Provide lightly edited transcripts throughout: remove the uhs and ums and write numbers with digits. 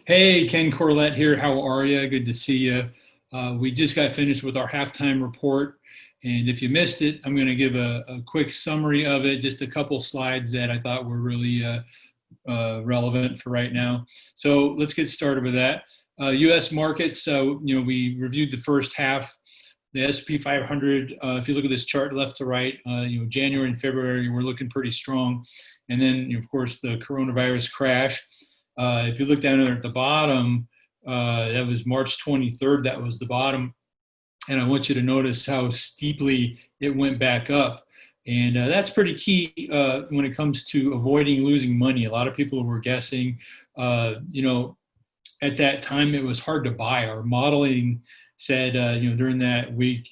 Hey, Ken Corlett here. How are you? Good to see you. We just got finished with our halftime report. And if you missed it, I'm going to give a quick summary of it, just a couple slides that I thought were really relevant for right now. So let's get started with that. U.S. markets, we reviewed the first half. The S&P 500, if you look at this chart left to right, January and February were looking pretty strong. And then, of course, the coronavirus crash. If you look down there at the bottom, that was March 23rd. That was the bottom. And I want you to notice how steeply it went back up. And that's pretty key when it comes to avoiding losing money. A lot of people were guessing, at that time it was hard to buy. Our modeling said, during that week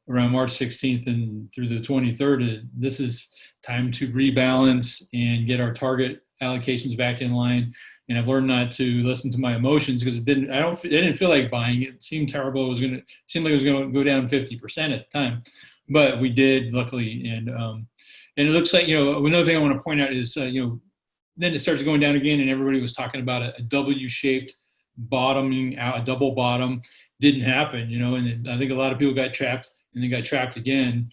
around March 16th and through the 23rd, this is time to rebalance and get our target allocations back in line. And I've learned not to listen to my emotions because it didn't feel like buying. It seemed terrible. It seemed like it was going to go down 50% at the time, but we did, luckily. And it looks like, another thing I want to point out is, then it starts going down again, and everybody was talking about a W-shaped bottoming out, a double bottom. Didn't happen, and I think a lot of people got trapped, and they got trapped again.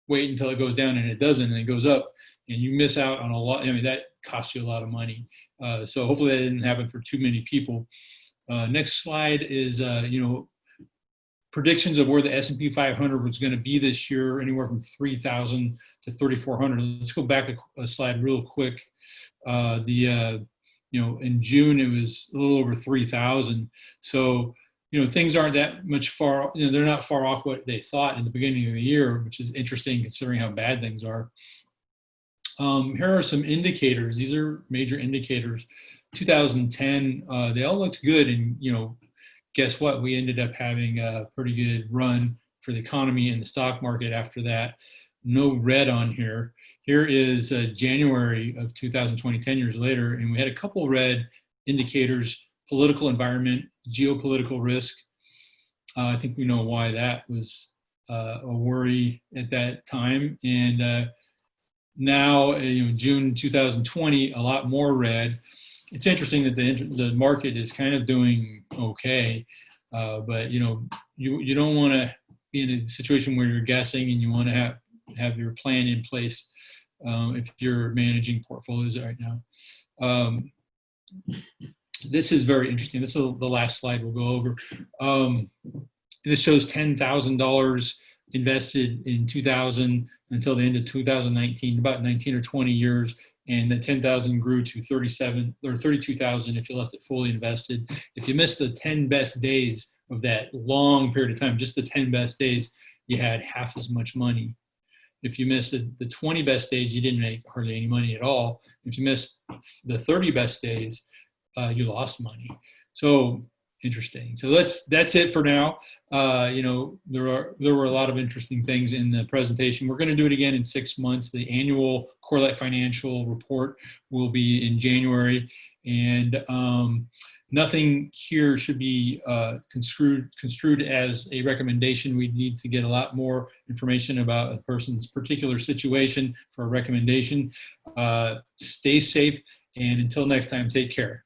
Wait until it goes down, and it doesn't, and it goes up, and you miss out on a lot. I mean, that costs you a lot of money. So hopefully that didn't happen for too many people. Next slide is, predictions of where the S&P 500 was going to be this year, anywhere from 3,000 to 3,400. Let's go back a slide real quick. In June, it was a little over 3,000. So, things aren't that much far, they're not far off what they thought in the beginning of the year, which is interesting considering how bad things are. Here are some indicators. These are major indicators. 2010, they all looked good. And, guess what? We ended up having a pretty good run for the economy and the stock market after that. No red on here. Here is January of 2020, 10 years later, and we had a couple red indicators: political environment, geopolitical risk. I think we know why that was a worry at that time. And now, June 2020, a lot more red. It's interesting that the market is kind of doing okay, but you don't want to be in a situation where you're guessing, and you want to have your plan in place if you're managing portfolios right now. This is very interesting. This is the last slide we'll go over. This shows $10,000 invested in 2000 until the end of 2019, about 19 or 20 years, and the 10,000 grew to 37 or 32,000 if you left it fully invested. If you missed the 10 best days of that long period of time, just the 10 best days, you had half as much money. If you missed the 20 best days, you didn't make hardly any money at all. If you missed the 30 best days, you lost money. So interesting. So that's it for now. There were a lot of interesting things in the presentation. We're going to do it again in 6 months. The annual Corlett financial report will be in January, and nothing here should be construed as a recommendation. We need to get a lot more information about a person's particular situation for a recommendation. Stay safe, and until next time, take care.